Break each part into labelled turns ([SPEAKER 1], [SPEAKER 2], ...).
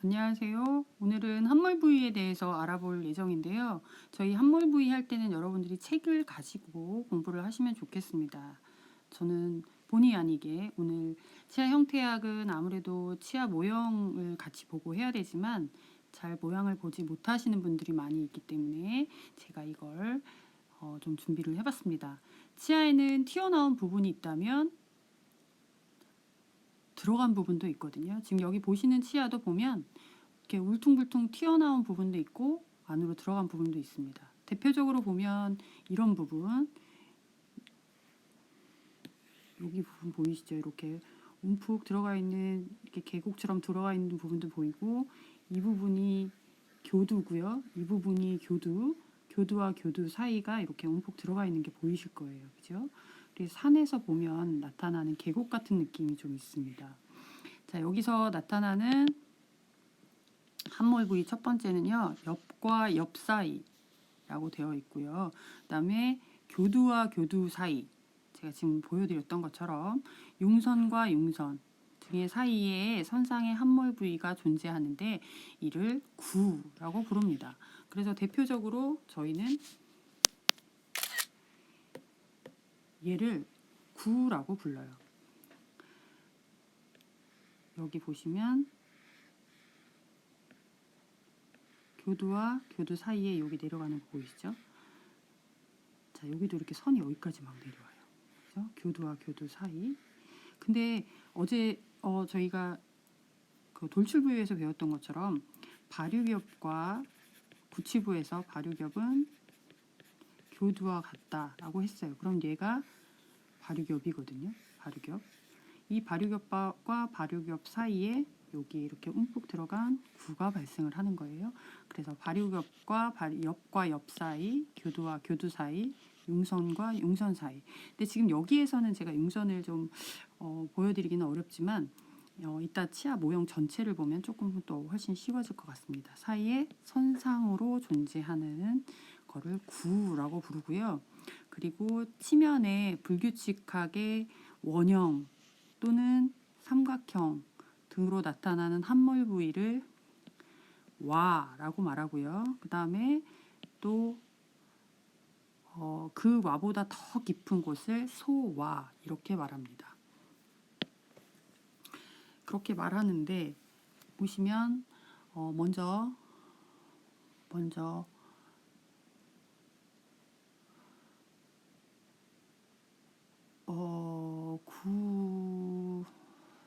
[SPEAKER 1] 안녕하세요. 오늘은 함몰 부위에 대해서 알아볼 예정인데요. 저희 함몰 부위 할 때는 여러분들이 책을 가지고 공부를 하시면 좋겠습니다. 저는 본의 아니게 오늘 치아 형태학은 아무래도 치아 모형을 같이 보고 해야 되지만 잘 모양을 보지 못하시는 분들이 많이 있기 때문에 제가 이걸 좀 준비를 해봤습니다. 치아에는 튀어나온 부분이 있다면 들어간 부분도 있거든요. 지금 여기 보시는 치아도 보면 이렇게 울퉁불퉁 튀어나온 부분도 있고 안으로 들어간 부분도 있습니다. 대표적으로 보면 이런 부분, 여기 부분 보이시죠? 이렇게 움푹 들어가 있는, 이렇게 계곡처럼 들어가 있는 부분도 보이고, 이 부분이 교두고요. 이 부분이 교두와 교두 사이가 이렇게 움푹 들어가 있는 게 보이실 거예요. 그죠? 그래서 산에서 보면 나타나는 계곡 같은 느낌이 좀 있습니다. 자, 여기서 나타나는 함몰 부위 첫 번째는요, 옆과 옆 사이라고 되어 있고요. 그 다음에 교두와 교두 사이, 제가 지금 보여드렸던 것처럼 융선과 융선 등의 사이에 선상의 함몰 부위가 존재하는데 이를 구라고 부릅니다. 그래서 대표적으로 저희는 얘를 구라고 불러요. 여기 보시면 교두와 교두 사이에 여기 내려가는 거 보이시죠? 자, 여기도 이렇게 선이 여기까지 막 내려와요. 그래서 교두와 교두 사이. 근데 어제 저희가 그 돌출부위에서 배웠던 것처럼 발육엽과 구치부에서 발육엽은 교두와 같다라고 했어요. 그럼 얘가 발육엽이거든요. 발육엽. 이 발육엽과 발육엽 사이에 여기 이렇게 움푹 들어간 구가 발생을 하는 거예요. 그래서 발육엽과 옆과 옆 사이, 교두와 교두 사이, 융선과 융선 사이. 근데 지금 여기에서는 제가 융선을 좀 보여드리기는 어렵지만 이따 치아 모형 전체를 보면 조금 또 훨씬 쉬워질 것 같습니다. 사이에 선상으로 존재하는 거를 구라고 부르고요. 그리고 치면에 불규칙하게 원형 또는 삼각형 등으로 나타나는 함몰 부위를 와라고 말하고요. 그 다음에 또 그 와보다 더 깊은 곳을 소와 이렇게 말합니다. 그렇게 말하는데 보시면 먼저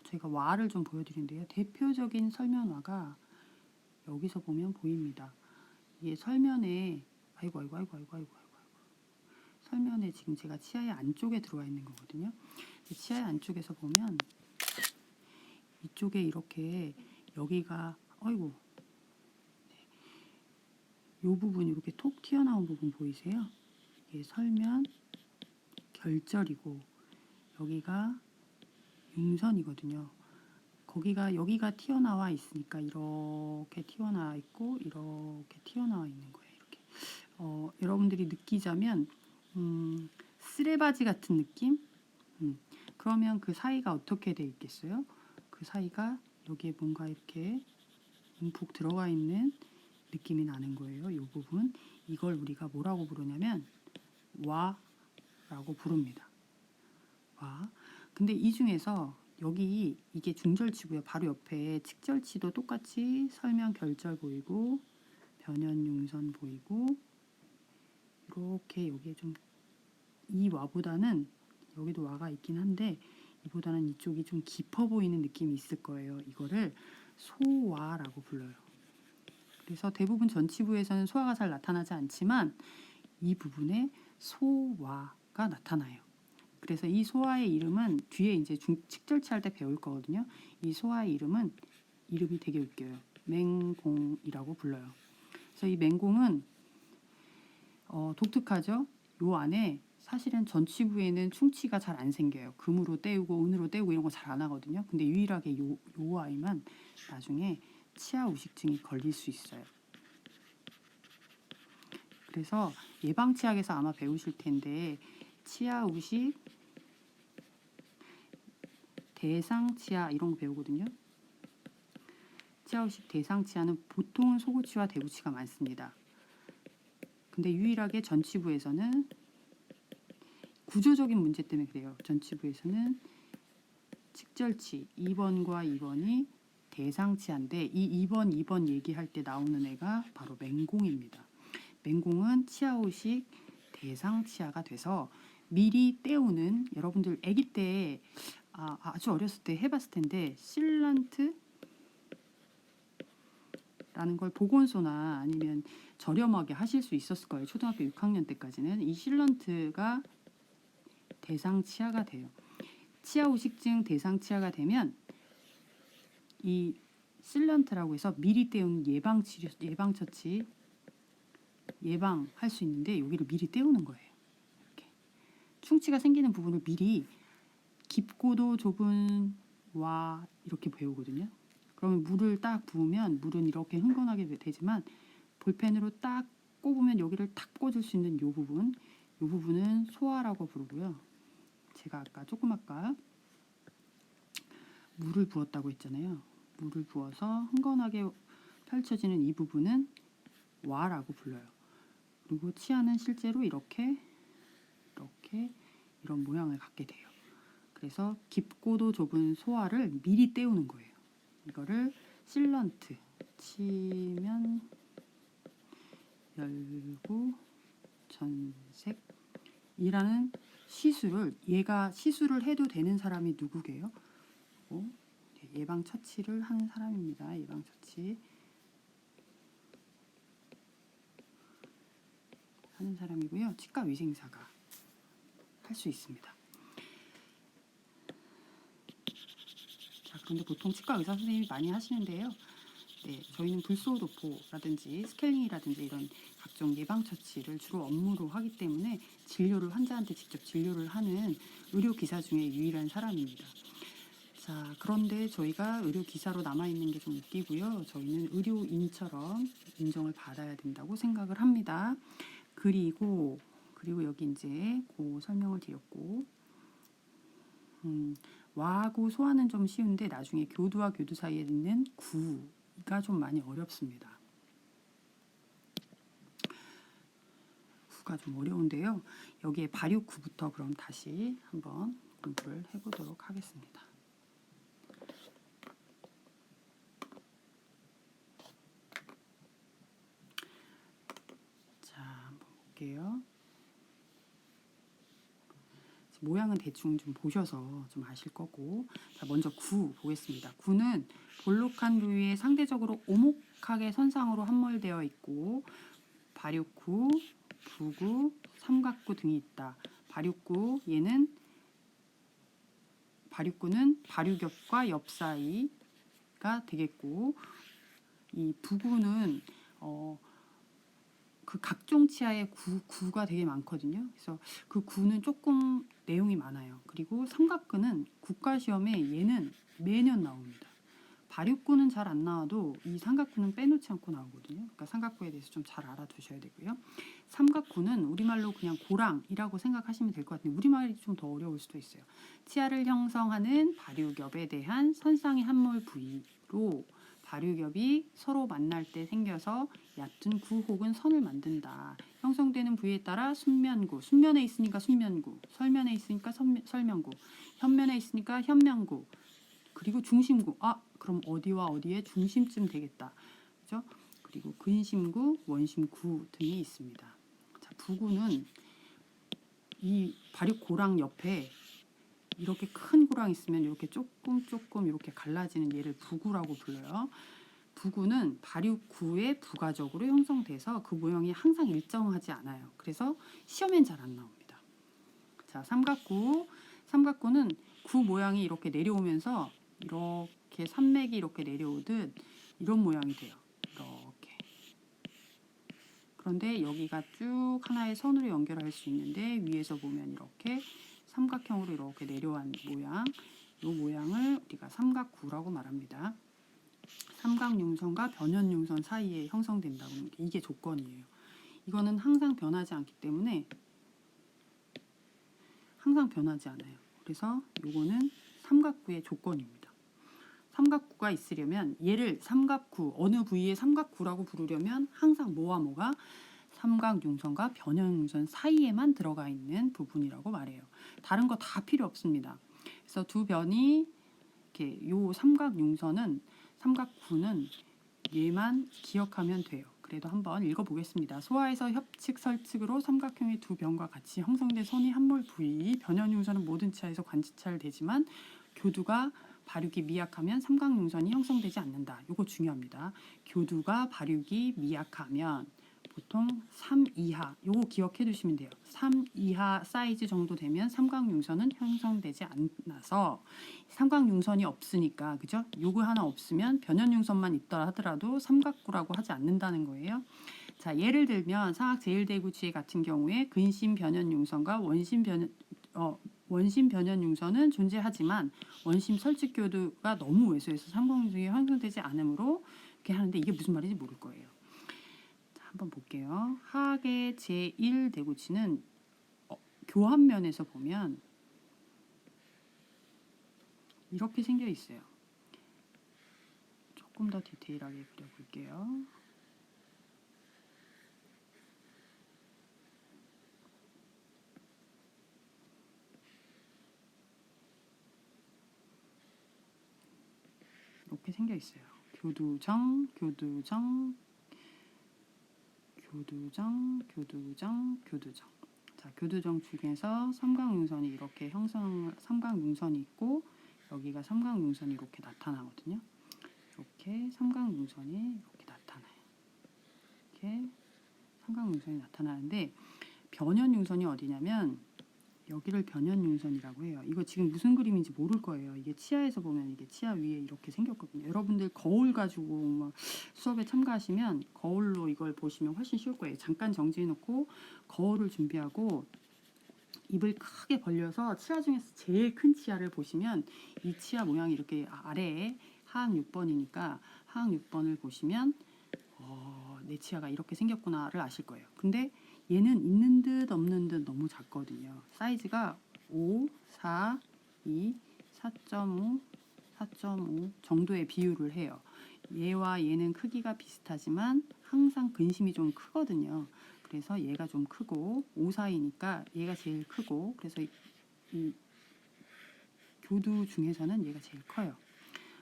[SPEAKER 1] 제가 와를 좀 보여드리는데요. 대표적인 설면화가 여기서 보면 보입니다. 이게 설면에 아이고 설면에 지금 제가 치아의 안쪽에 들어와 있는 거거든요. 치아의 안쪽에서 보면 이쪽에 이렇게 여기가 아이고 이 부분이 이렇게 톡 튀어나온 부분 보이세요? 이게 설면 결절이고 여기가 융선이거든요. 여기가 튀어나와 있으니까 이렇게 튀어나와 있고 이렇게 튀어나와 있는 거예요. 이렇게 여러분들이 느끼자면 쓰레바지 같은 느낌? 그러면 그 사이가 어떻게 돼 있겠어요? 그 사이가 여기에 뭔가 이렇게 움푹 들어가 있는 느낌이 나는 거예요. 이 부분. 이걸 우리가 뭐라고 부르냐면 와라고 부릅니다. 와. 근데 이 중에서 여기 이게 중절치고요. 바로 옆에 측절치도 똑같이 설면 결절 보이고 변연융선 보이고 이렇게 여기에 좀 이 와보다는 여기도 와가 있긴 한데 이보다는 이쪽이 좀 깊어 보이는 느낌이 있을 거예요. 이거를 소와라고 불러요. 그래서 대부분 전치부에서는 소화가 잘 나타나지 않지만 이 부분에 소와가 나타나요. 그래서 이 소화의 이름은 뒤에 이제 측절치 할 때 배울 거거든요. 이 소화의 이름이 되게 웃겨요. 맹공이라고 불러요. 그래서 이 맹공은 독특하죠. 요 안에 사실은 전치부에는 충치가 잘 안 생겨요. 금으로 떼우고 은으로 떼우고 이런 거 잘 안 하거든요. 근데 유일하게 요 아이만 나중에 치아 우식증이 걸릴 수 있어요. 그래서 예방치약에서 아마 배우실 텐데 치아 우식, 대상 치아 이런 거 배우거든요. 치아우식 대상치아는 보통은 소구치와 대구치가 많습니다. 근데 유일하게 전치부에서는 구조적인 문제 때문에 그래요. 전치부에서는 측절치 2번과 2번이 대상치아인데 이 2번, 2번 얘기할 때 나오는 애가 바로 맹공입니다. 맹공은 치아우식 대상치아가 돼서 미리 떼우는, 여러분들 아기 때 아주 어렸을 때 해봤을 텐데 실란트 라는 걸 보건소나 아니면 저렴하게 하실 수 있었을 거예요. 초등학교 6학년 때까지는 이 실런트가 대상치아가 돼요. 치아우식증 대상치아가 되면 이 실런트라고 해서 미리 떼우는 예방치료, 예방처치 예방할 수 있는데 여기를 미리 떼우는 거예요. 이렇게 충치가 생기는 부분을 미리 깊고도 좁은 와 이렇게 배우거든요. 그러면 물을 딱 부으면 물은 이렇게 흥건하게 되지만 볼펜으로 딱 꼽으면 여기를 탁 꽂을 수 있는 이 부분은 소화라고 부르고요. 제가 아까 물을 부었다고 했잖아요. 물을 부어서 흥건하게 펼쳐지는 이 부분은 와라고 불러요. 그리고 치아는 실제로 이렇게 이런 모양을 갖게 돼요. 그래서 깊고도 좁은 소화를 미리 떼우는 거예요. 이거를 실런트 치면 열고 전색이라는 시술을, 얘가 시술을 해도 되는 사람이 누구게요? 예방 처치를 하는 사람입니다. 예방 처치 하는 사람이고요. 치과 위생사가 할 수 있습니다. 자, 그런데 보통 치과 의사 선생님이 많이 하시는데요. 네, 저희는 불소도포라든지 스케일링이라든지 이런 각종 예방 처치를 주로 업무로 하기 때문에 진료를 환자한테 직접 진료를 하는 의료 기사 중에 유일한 사람입니다. 자, 그런데 저희가 의료 기사로 남아 있는 게 좀 웃기고요. 저희는 의료인처럼 인정을 받아야 된다고 생각을 합니다. 그리고 여기 이제 그 설명을 드렸고, 와하고 소화는 좀 쉬운데 나중에 교두와 교두 사이에 있는 구가 좀 많이 어렵습니다. 구가 좀 어려운데요. 여기에 발육구부터 그럼 다시 한번 공부를 해보도록 하겠습니다. 자, 한번 볼게요. 모양은 대충 좀 보셔서 좀 아실 거고, 자, 먼저 구 보겠습니다. 구는 볼록한 부위에 상대적으로 오목하게 선상으로 함몰되어 있고 발육구, 부구, 삼각구 등이 있다. 발육구는 발육엽과 엽 사이가 되겠고, 이 부구는 그 각종 치아에 구가 되게 많거든요. 그래서 그 구는 조금 내용이 많아요. 그리고 삼각구는 국가 시험에 얘는 매년 나옵니다. 발육구는 잘 안 나와도 이 삼각구는 빼놓지 않고 나오거든요. 그러니까 삼각구에 대해서 좀 잘 알아두셔야 되고요. 삼각구는 우리말로 그냥 고랑이라고 생각하시면 될 것 같은데 우리말이 좀 더 어려울 수도 있어요. 치아를 형성하는 발육엽에 대한 선상의 함몰 부위로 발육엽이 서로 만날 때 생겨서 얕은 구 혹은 선을 만든다. 형성되는 부위에 따라 순면구, 순면에 있으니까 순면구, 설면에 있으니까 설면구, 현면에 있으니까 현면구, 그리고 중심구. 그럼 어디와 어디의 중심쯤 되겠다. 그죠? 그리고 근심구, 원심구 등이 있습니다. 자, 부구는 이 발육고랑 옆에 이렇게 큰 고랑 있으면 이렇게 조금 이렇게 갈라지는 얘를 부구라고 불러요. 부구는 발육구에 부가적으로 형성돼서 그 모양이 항상 일정하지 않아요. 그래서 시험엔 잘 안 나옵니다. 자, 삼각구는 구 모양이 이렇게 내려오면서 이렇게 산맥이 이렇게 내려오듯 이런 모양이 돼요. 이렇게. 그런데 여기가 쭉 하나의 선으로 연결할 수 있는데 위에서 보면 이렇게 삼각형으로 이렇게 내려온 모양, 이 모양을 우리가 삼각구라고 말합니다. 삼각융선과 변연융선 사이에 형성된다고 하는 게 이게 조건이에요. 이거는 항상 변하지 않기 때문에 항상 변하지 않아요. 그래서 이거는 삼각구의 조건입니다. 삼각구가 있으려면 얘를 삼각구, 어느 부위의 삼각구라고 부르려면 항상 뭐와 뭐가 삼각융선과 변형융선 사이에만 들어가 있는 부분이라고 말해요. 다른 거 다 필요 없습니다. 그래서 두 변이 이렇게 요 삼각융선은 삼각구는 얘만 기억하면 돼요. 그래도 한번 읽어보겠습니다. 소화에서 협측 설측으로 삼각형의 두 변과 같이 형성된 선이 함몰 부위, 변형융선은 모든 치아에서 관찰되지만 교두가 발육이 미약하면 삼각융선이 형성되지 않는다. 이거 중요합니다. 교두가 발육이 미약하면 보통 3 이하, 요거 기억해 두시면 돼요. 3 이하 사이즈 정도 되면 삼각융선은 형성되지 않아서 삼각융선이 없으니까, 그죠? 요거 하나 없으면 변형융선만 있더라 하더라도 삼각구라고 하지 않는다는 거예요. 자, 예를 들면 사각 제1대구치의 같은 경우에 근심 변형융선과 원심 변형융선은 존재하지만 원심 설측교두가 너무 왜소해서 삼각융선이 형성되지 않으므로 이렇게 하는데 이게 무슨 말인지 모를 거예요. 한번 볼게요. 하악의 제1대구치는 교합면에서 보면 이렇게 생겨 있어요. 조금 더 디테일하게 그려볼게요. 이렇게 생겨 있어요. 교두정, 교두정, 교두정, 교두정, 교두정. 자, 교두정 중에서 삼각융선이 이렇게 삼각융선이 있고 여기가 삼각융선이 이렇게 나타나거든요. 이렇게 삼각융선이 이렇게 나타나요. 이렇게 삼각융선이 나타나는데 변형융선이 어디냐면 여기를 변형융선이라고 해요. 이거 지금 무슨 그림인지 모를 거예요. 이게 치아에서 보면 이게 치아 위에 이렇게 생겼거든요. 여러분들 거울 가지고 막 수업에 참가하시면 거울로 이걸 보시면 훨씬 쉬울 거예요. 잠깐 정지해 놓고 거울을 준비하고 입을 크게 벌려서 치아 중에서 제일 큰 치아를 보시면 이 치아 모양이 이렇게 아래에 하악 6번이니까 하악 6번을 보시면 내 치아가 이렇게 생겼구나를 아실 거예요. 근데 얘는 있는 듯 없는 듯 너무 작거든요. 사이즈가 5, 4, 2, 4.5, 4.5 정도의 비율을 해요. 얘와 얘는 크기가 비슷하지만 항상 근심이 좀 크거든요. 그래서 얘가 좀 크고 5, 4이니까 얘가 제일 크고 그래서 이 교두 중에서는 얘가 제일 커요.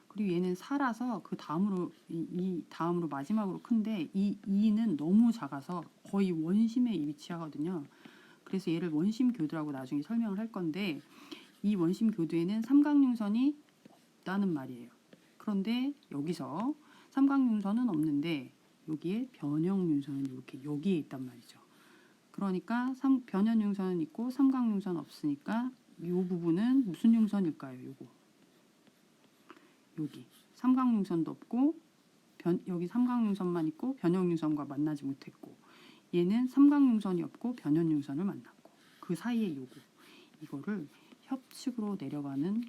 [SPEAKER 1] 그리고 얘는 살아서 그 다음으로 이 다음으로 마지막으로 큰데 이 2는 너무 작아서 거의 원심에 위치하거든요. 그래서 얘를 원심 교두라고 나중에 설명을 할 건데 이 원심 교두에는 삼각융선이 없다는 말이에요. 그런데 여기서 삼각융선은 없는데 여기에 변형융선은 이렇게 여기에 있단 말이죠. 그러니까 변형융선은 있고 삼각융선 없으니까 이 부분은 무슨 융선일까요? 요거. 여기 삼각융선도 없고 여기 삼각융선만 있고 변형융선과 만나지 못했고 얘는 삼각융선이 없고 변형융선을 만났고 그 사이에 이거를 협측으로 내려가는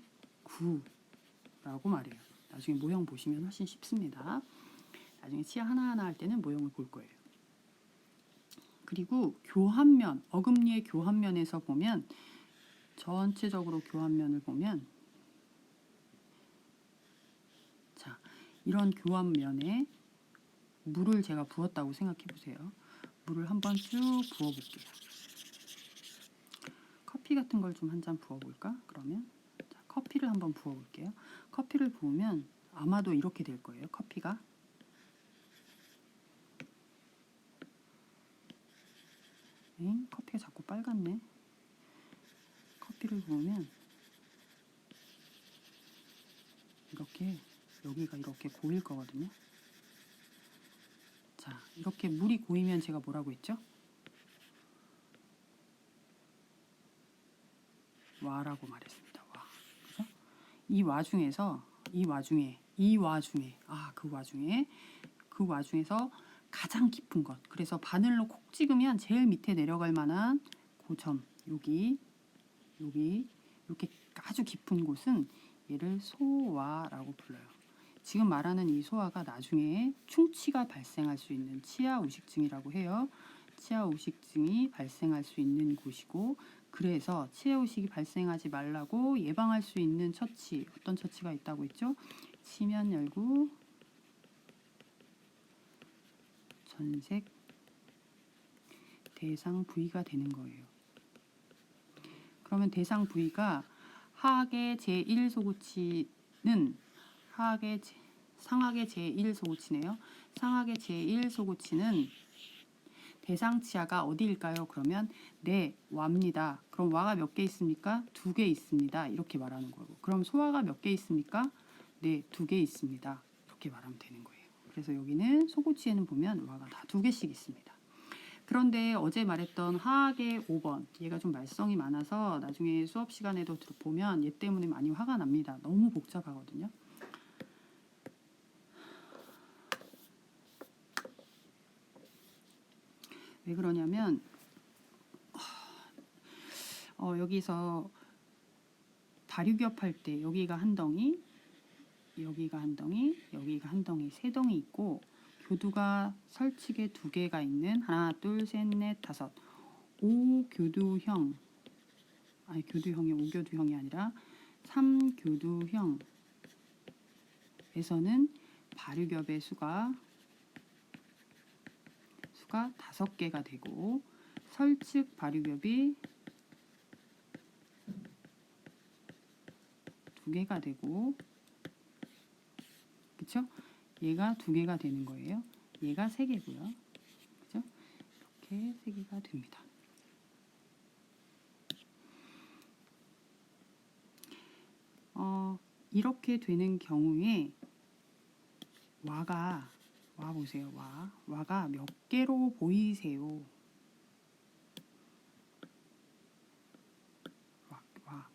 [SPEAKER 1] 구라고 말해요. 나중에 모형 보시면 훨씬 쉽습니다. 나중에 치아 하나하나 할 때는 모형을 볼 거예요. 그리고 교합면, 어금니의 교합면에서 보면 전체적으로 교합면을 보면 이런 교합면에 물을 제가 부었다고 생각해 보세요. 물을 한번 쭉 부어 볼게요. 커피 같은 걸 좀 한 잔 부어 볼까? 그러면 자, 커피를 한번 부어 볼게요. 커피를 부으면 아마도 이렇게 될 거예요. 커피가 커피가 자꾸 빨갛네. 커피를 부으면 이렇게 여기가 이렇게 고일 거거든요. 자, 이렇게 물이 고이면 제가 뭐라고 했죠? 와라고 말했습니다. 와. 그죠? 이 와중에서 그 와중에서 가장 깊은 것. 그래서 바늘로 콕 찍으면 제일 밑에 내려갈 만한 고점. 여기 이렇게 아주 깊은 곳은 얘를 소와라고 불러요. 지금 말하는 이 소화가 나중에 충치가 발생할 수 있는 치아 우식증이라고 해요. 치아 우식증이 발생할 수 있는 곳이고 그래서 치아 우식이 발생하지 말라고 예방할 수 있는 처치, 어떤 처치가 있다고 했죠? 치면 열고 전색 대상 부위가 되는 거예요. 그러면 대상 부위가 하악의 제1소고치는 상악의 제1소고치네요. 상악의 제1소고치는 대상 치아가 어디일까요? 그러면 네, 와입니다. 그럼 와가 몇 개 있습니까? 2개 있습니다. 이렇게 말하는 거고. 그럼 소화가 몇 개 있습니까? 네, 2개 있습니다. 이렇게 말하면 되는 거예요. 그래서 여기는 소고치에는 보면 와가 다 2개씩 있습니다. 그런데 어제 말했던 하악의 5번, 얘가 좀 말썽이 많아서 나중에 수업 시간에도 보면 얘 때문에 많이 화가 납니다. 너무 복잡하거든요. 왜 그러냐면 여기서 다류겹 할 때 여기가 한 덩이, 여기가 한 덩이, 여기가 한 덩이, 세 덩이 있고 교두가 설치게 2개가 있는 하나, 둘, 셋, 넷, 다섯 5교두형, 아니 교두형이 5교두형이 아니라 3교두형에서는 발유겹의 수가 5개가 되고 설측 발유겹이 2개가 되고, 그쵸? 얘가 2개가 되는 거예요. 얘가 3개고요. 그죠? 이렇게 3개가 됩니다. 이렇게 되는 경우에 와 보세요. 와가 몇 개로 보이세요?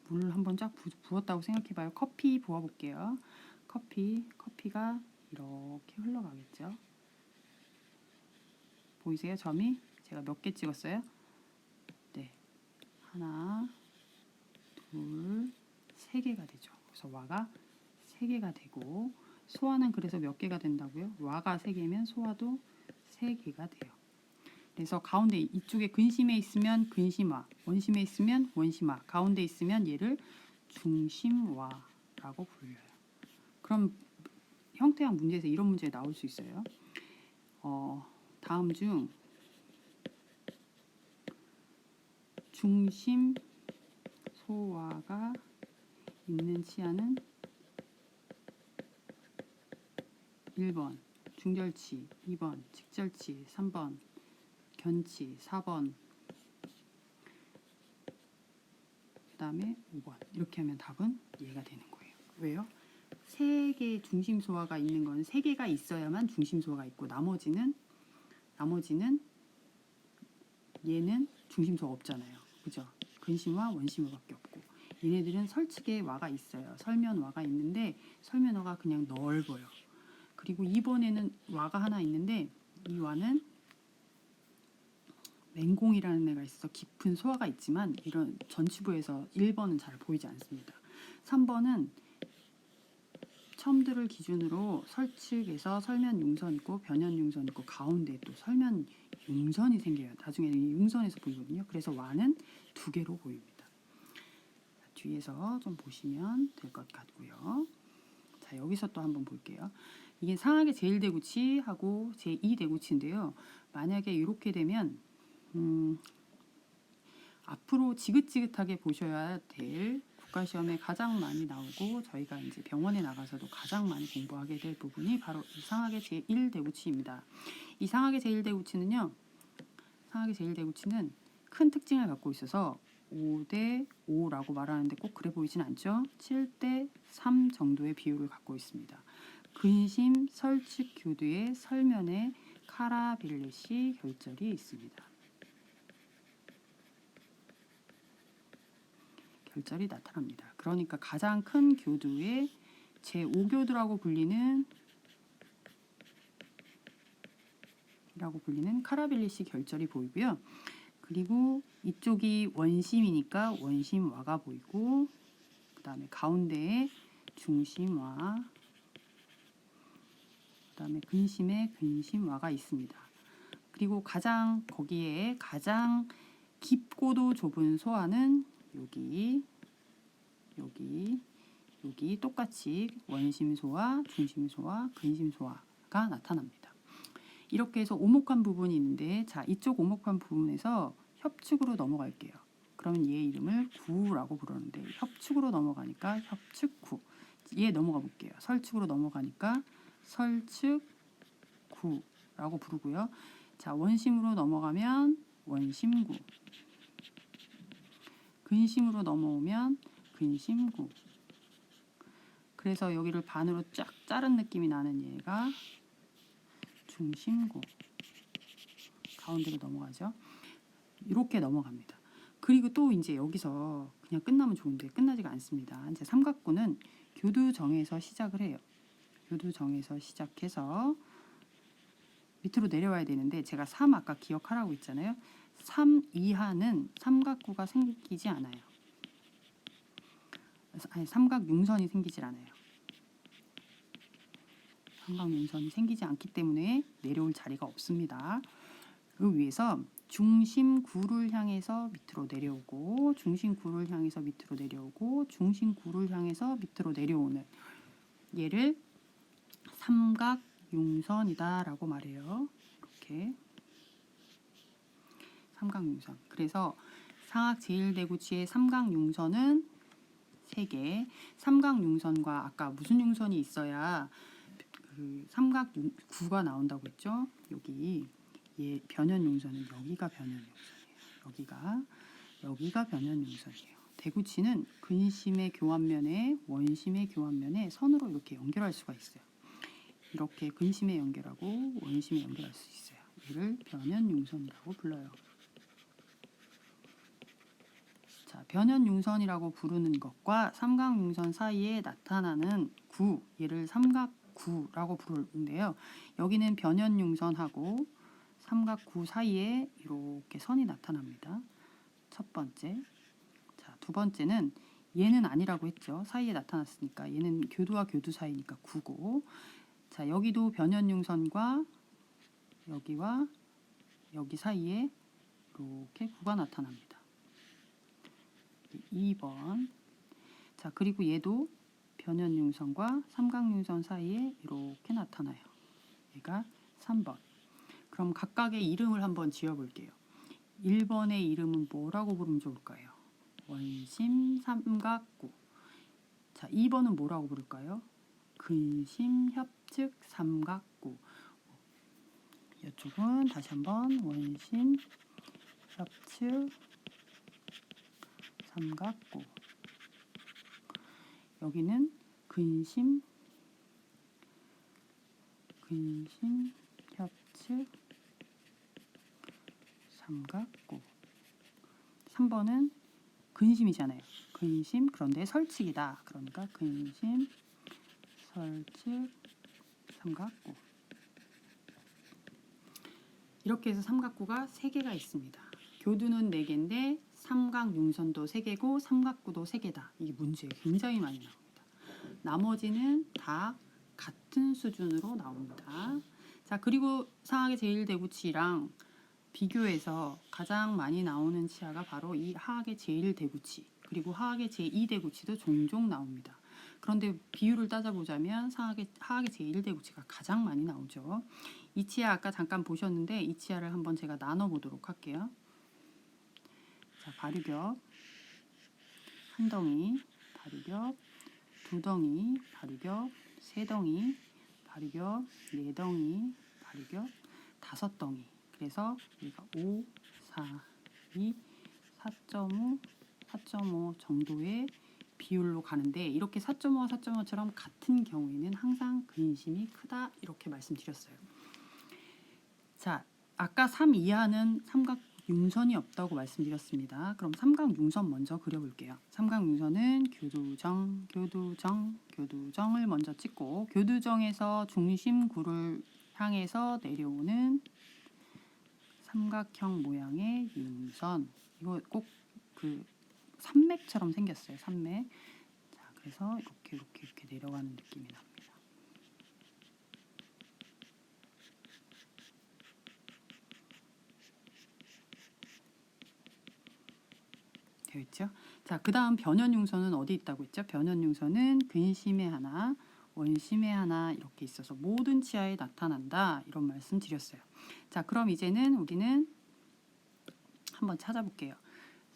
[SPEAKER 1] 물 한번 쫙 부었다고 생각해봐요. 커피 부어볼게요. 커피가 이렇게 흘러가겠죠. 보이세요? 점이 제가 몇 개 찍었어요? 네, 하나, 둘, 3개가 되죠. 그래서 와가 3개가 되고 소화는 그래서 몇 개가 된다고요? 와가 3개면 소화도 3개가 돼요. 그래서 가운데 이쪽에 근심에 있으면 근심화, 원심에 있으면 원심화, 가운데 있으면 얘를 중심화라고 불려요. 그럼 형태학 문제에서 이런 문제 나올 수 있어요. 다음 중 중심 소화가 있는 치아는 1번 중절치, 2번 직절치, 3번 견치, 4번 그 다음에 5번. 이렇게 하면 답은 얘가 되는 거예요. 왜요? 3개의 중심 소화가 있는 건 3개가 있어야만 중심 소화가 있고 나머지는 얘는 중심 소화가 없잖아요. 그죠? 근심화, 원심화밖에 없고 얘네들은 설측에 와가 있어요. 설면와가 있는데 설면와가 그냥 넓어요. 그리고 2번에는 와가 하나 있는데 이 와는 맹공이라는 애가 있어서 깊은 소화가 있지만 이런 전치부에서 1번은 잘 보이지 않습니다. 3번은 첨들을 기준으로 설측에서 설면 융선 있고 변연 융선 있고 가운데 또 설면 융선이 생겨요. 나중에는 이 융선에서 보이거든요. 그래서 와는 2개로 보입니다. 뒤에서 좀 보시면 될 것 같고요. 자, 여기서 또 한번 볼게요. 이게 상악의 제1대구치하고 제2대구치인데요. 만약에 이렇게 되면 앞으로 지긋지긋하게 보셔야 될 국가시험에 가장 많이 나오고 저희가 이제 병원에 나가서도 가장 많이 공부하게 될 부분이 바로 이 상악의 제1대구치입니다. 이 상악의 제1대구치는요. 상악의 제1대구치는 큰 특징을 갖고 있어서 5대 5라고 말하는데 꼭 그래 보이진 않죠. 7대 3 정도의 비율을 갖고 있습니다. 근심 설측 교두의 설면에 카라빌렛이 결절이 있습니다. 결절이 나타납니다. 그러니까 가장 큰 교두의 제5교두라고 불리는 카라빌렛이 결절이 보이고요. 그리고 이쪽이 원심이니까 원심와가 보이고 그 다음에 가운데에 중심와 그 다음에 근심에 근심와가 있습니다. 그리고 거기에 가장 깊고도 좁은 소화는 여기 여기 똑같이 원심소와 중심소와 근심소가 나타납니다. 이렇게 해서 오목한 부분이 있는데, 자, 이쪽 오목한 부분에서 협축으로 넘어갈게요. 그러면 얘 이름을 구라고 부르는데, 협축으로 넘어가니까 협축구. 얘 넘어가 볼게요. 설축으로 넘어가니까 설축구라고 부르고요. 자, 원심으로 넘어가면 원심구. 근심으로 넘어오면 근심구. 그래서 여기를 반으로 쫙 자른 느낌이 나는 얘가 중심구. 가운데로 넘어가죠. 이렇게 넘어갑니다. 그리고 또 이제 여기서 그냥 끝나면 좋은데 끝나지가 않습니다. 이제 삼각구는 교두정에서 시작을 해요. 교두정에서 시작해서 밑으로 내려와야 되는데, 제가 3 아까 기억하라고 했잖아요. 3 이하는 삼각구가 생기지 않아요. 아니, 삼각융선이 생기질 않아요. 삼각융선이 생기지 않기 때문에 내려올 자리가 없습니다. 그 위해서 중심구를 향해서 밑으로 내려오고, 중심구를 향해서 밑으로 내려오고, 중심구를 향해서 밑으로 내려오는 얘를 삼각융선이다 라고 말해요. 이렇게 삼각융선. 그래서 상악 제1대구치의 삼각융선은 3개. 삼각융선과 아까 무슨 융선이 있어야 그 삼각구가 나온다고 했죠? 여기 얘 변연융선은 여기가 변연융선이에요. 여기가 변연융선이에요. 대구치는 근심의 교환면에 원심의 교환면에 선으로 이렇게 연결할 수가 있어요. 이렇게 근심에 연결하고 원심에 연결할 수 있어요. 얘를 변연융선이라고 불러요. 자, 변연융선이라고 부르는 것과 삼각융선 사이에 나타나는 구, 얘를 삼각구라고 부르는데요. 여기는 변연융선하고 삼각구 사이에 이렇게 선이 나타납니다. 첫 번째. 자, 두 번째는 얘는 아니라고 했죠. 사이에 나타났으니까. 얘는 교두와 교두 사이니까 구고. 자, 여기도 변연융선과 여기와 여기 사이에 이렇게 구가 나타납니다. 2번. 자, 그리고 얘도 변연융선과 삼각융선 사이에 이렇게 나타나요. 얘가 3번. 그럼 각각의 이름을 한번 지어볼게요. 1번의 이름은 뭐라고 부르면 좋을까요? 원심 삼각구. 자, 2번은 뭐라고 부를까요? 근심 협측 삼각구. 이쪽은 다시 한번 원심 협측 삼각구. 여기는 근심 협측 삼각구. 3번은 근심이잖아요. 근심, 그런데 설칙이다. 그러니까 근심 설칙 삼각구. 이렇게 해서 삼각구가 3개가 있습니다. 교두는 4개인데 삼각융선도 3개고 삼각구도 3개다. 이게 문제에 굉장히 많이 나옵니다. 나머지는 다 같은 수준으로 나옵니다. 자, 그리고 상악의 제1대구치랑 비교해서 가장 많이 나오는 치아가 바로 이 하악의 제1대구치, 그리고 하악의 제2대구치도 종종 나옵니다. 그런데 비율을 따져보자면 하악의 제1대구치가 가장 많이 나오죠. 이 치아 아까 잠깐 보셨는데 이 치아를 한번 제가 나눠보도록 할게요. 자, 바르겹, 한 덩이, 바르겹, 두 덩이, 바르겹, 세 덩이, 바르겹, 네 덩이, 바르겹, 다섯 덩이. 그래서 여기가 5, 4, 2, 4.5, 4.5 정도의 비율로 가는데, 이렇게 4.5와 4.5처럼 같은 경우에는 항상 근심이 크다 이렇게 말씀드렸어요. 자, 아까 3 이하는 삼각융선이 없다고 말씀드렸습니다. 그럼 삼각융선 먼저 그려볼게요. 삼각융선은 교두정, 교두정, 교두정을 먼저 찍고, 교두정에서 중심구를 향해서 내려오는 삼각형 모양의 융선. 이거 꼭 그 산맥처럼 생겼어요. 산맥. 자, 그래서 이렇게 내려가는 느낌이 납니다. 되어 있죠. 자, 그 다음 변연융선은 어디 있다고 했죠? 변연융선은 근심에 하나, 원심에 하나 이렇게 있어서 모든 치아에 나타난다. 이런 말씀 드렸어요. 자, 그럼 이제는 우리는 한번 찾아볼게요.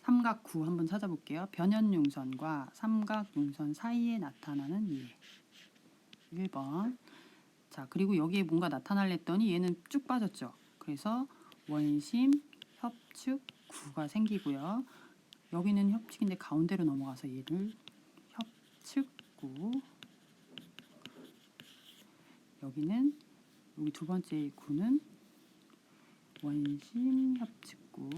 [SPEAKER 1] 삼각구 한번 찾아볼게요. 변연융선과 삼각융선 사이에 나타나는 예. 1번. 자, 그리고 여기에 뭔가 나타날려 했더니 얘는 쭉 빠졌죠. 그래서 원심 협축구가 생기고요. 여기는 협축인데 가운데로 넘어가서 얘를 협축구. 여기는 여기 두 번째 구는 원심 협축구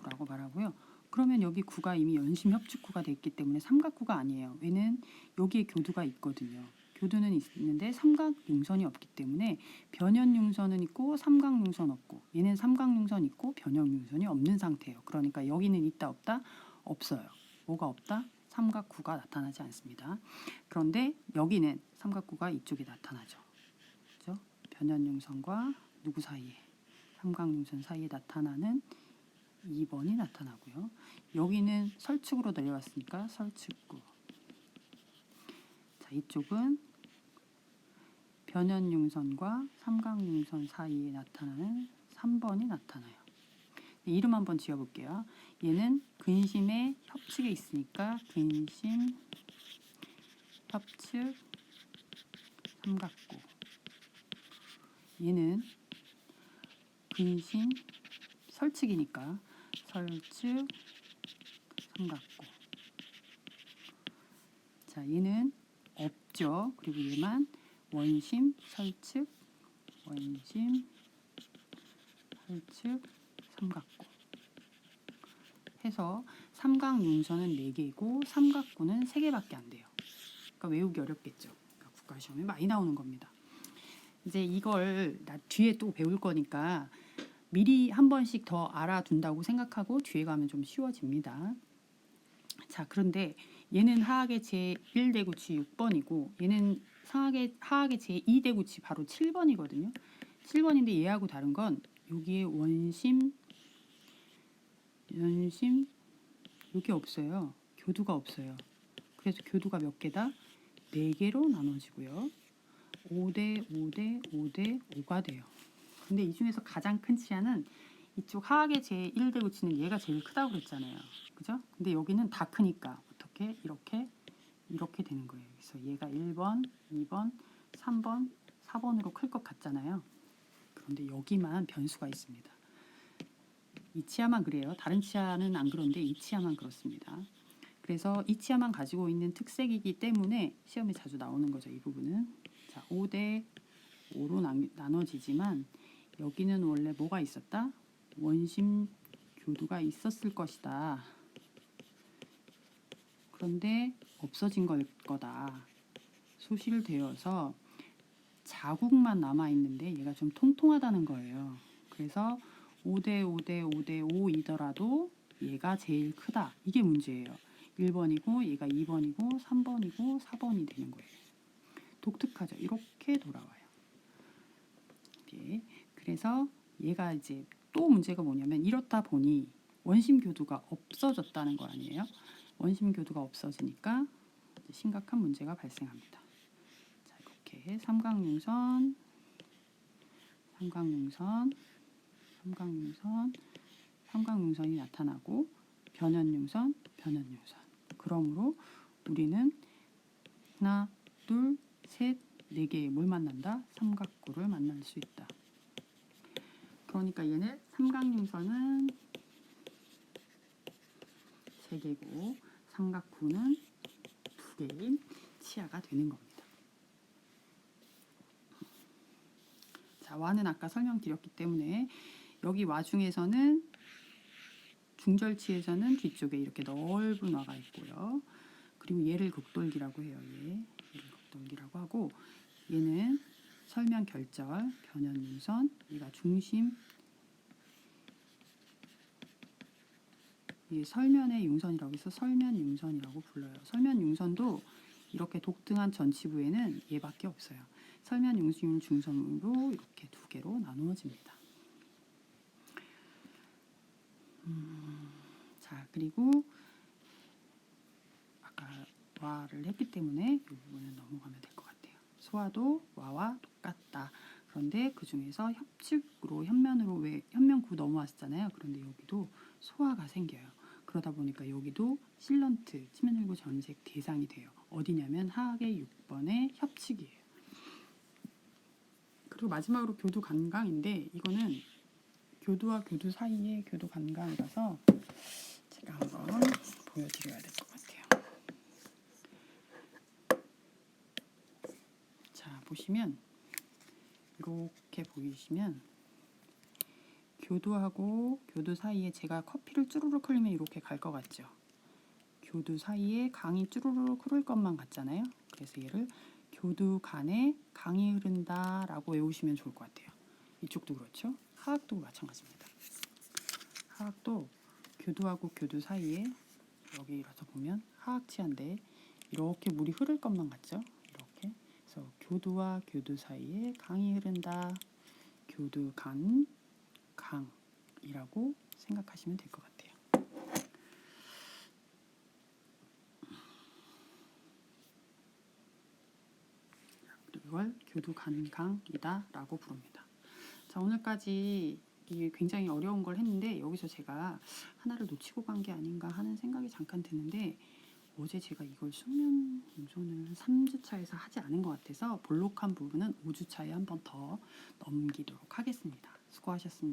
[SPEAKER 1] 구라고 말하고요. 그러면 여기 구가 이미 연심 협축구가 됐기 때문에 삼각구가 아니에요. 왜는 여기에 교두가 있거든요. 교두는 있는데 삼각융선이 없기 때문에 변연융선은 있고 삼각융선 없고, 얘는 삼각융선 있고 변연융선이 없는 상태예요. 그러니까 여기는 있다 없다? 없어요. 뭐가 없다? 삼각구가 나타나지 않습니다. 그런데 여기는 삼각구가 이쪽에 나타나죠. 그렇죠? 변연융선과 누구 사이에? 삼각융선 사이에 나타나는 2번이 나타나고요. 여기는 설축으로 내려왔으니까 설축구. 자, 이쪽은 변연융선과 삼각융선 사이에 나타나는 3번이 나타나요. 이름 한번 지어볼게요. 얘는 근심에 협축에 있으니까 근심 협축 삼각구. 얘는 근심 설축이니까 설축 삼각구. 자, 얘는 없죠. 그리고 얘만 원심 설축 원심 설축 삼각구 해서 삼각융선은 4개이고 삼각구는 3개밖에 안 돼요. 그러니까 외우기 어렵겠죠. 그러니까 국가시험에 많이 나오는 겁니다. 이제 이걸 뒤에 또 배울 거니까 미리 한 번씩 더 알아둔다고 생각하고 뒤에 가면 좀 쉬워집니다. 자, 그런데 얘는 하악의 제1대구치 6번이고 얘는 하악의 제2대구치 바로 7번이거든요. 7번인데 얘하고 다른 건 여기에 원심, 연심 여기 없어요. 교두가 없어요. 그래서 교두가 몇 개다? 4개로 나눠지고요. 5대 5대 5대 5가 돼요. 근데 이 중에서 가장 큰 치아는 이쪽 하악의 제1대구치는 얘가 제일 크다고 그랬잖아요. 그죠? 근데 여기는 다 크니까 어떻게 이렇게 되는 거예요. 그래서 얘가 1번, 2번, 3번, 4번으로 클 것 같잖아요. 그런데 여기만 변수가 있습니다. 이 치아만 그래요. 다른 치아는 안 그런데 이 치아만 그렇습니다. 그래서 이 치아만 가지고 있는 특색이기 때문에 시험에 자주 나오는 거죠. 이 부분은. 자, 5대 5로 나눠지지만 여기는 원래 뭐가 있었다? 원심 교두가 있었을 것이다. 그런데 없어진 걸 거다. 소실되어서 자국만 남아있는데 얘가 좀 통통하다는 거예요. 그래서 5대 5대 5대 5이더라도 얘가 제일 크다. 이게 문제예요. 1번이고 얘가 2번이고 3번이고 4번이 되는 거예요. 독특하죠. 이렇게 돌아와요. 네. 그래서 얘가 이제 또 문제가 뭐냐면 이렇다 보니 원심 교두가 없어졌다는 거 아니에요? 원심 교두가 없어지니까 심각한 문제가 발생합니다. 자, 이렇게 삼각융선, 삼각융선, 삼각융선, 삼각융선이 나타나고 변연융선, 변연융선. 그러므로 우리는 하나, 둘, 셋, 4개의 뭘 만난다? 삼각구를 만날 수 있다. 그러니까 얘는 삼각융선은 3개고 삼각구는 2개인 치아가 되는 겁니다. 자, 와는 아까 설명드렸기 때문에 여기 와 중에서는 중절치에서는 뒤쪽에 이렇게 넓은 와가 있고요. 그리고 얘를 극돌기라고 해요. 얘를 극돌기라고 하고 얘는 설면 결절, 변연융선, 얘가 중심, 이 설면의 융선이라고 해서 설면융선이라고 불러요. 설면융선도 이렇게 독등한 전치부에는 얘밖에 없어요. 설면융선 중선으로 이렇게 2개로 나누어집니다. 자, 그리고 아까 와를 했기 때문에 이 부분은 넘어가면 될 것 같아요. 소화도 와와 똑같다. 그런데 그 중에서 협측으로 현면으로 왜 현면구 넘어왔잖아요. 그런데 여기도 소화가 생겨요. 그러다 보니까 여기도 실런트 치면열구 전색 대상이 돼요. 어디냐면 하악의 6번의 협측이에요. 그리고 마지막으로 교두 간강인데 이거는 교두와 교두 사이의 교두 간강이라서 제가 한번 보여드려야 될 것 같아요. 자, 보시면 이렇게 보이시면 교두하고 교두 사이에 제가 커피를 쭈루룩 흘리면 이렇게 갈 것 같죠. 교두 사이에 강이 쭈루룩 흐를 것만 같잖아요. 그래서 얘를 교두 간에 강이 흐른다 라고 외우시면 좋을 것 같아요. 이쪽도 그렇죠. 하악도 마찬가지입니다. 하악도 교두하고 교두 사이에 여기라서 보면 하악치한데 이렇게 물이 흐를 것만 같죠. 이렇게. 그래서 교두와 교두 사이에 강이 흐른다. 교두 간, 강이라고 생각하시면 될 것 같아요. 이걸 교두 간강이다 라고 부릅니다. 자, 오늘까지 이게 굉장히 어려운 걸 했는데 여기서 제가 하나를 놓치고 간 게 아닌가 하는 생각이 잠깐 드는데 어제 제가 이걸 숙면 운송을 3주차에서 하지 않은 것 같아서 볼록한 부분은 5주차에 한 번 더 넘기도록 하겠습니다. 수고하셨습니다.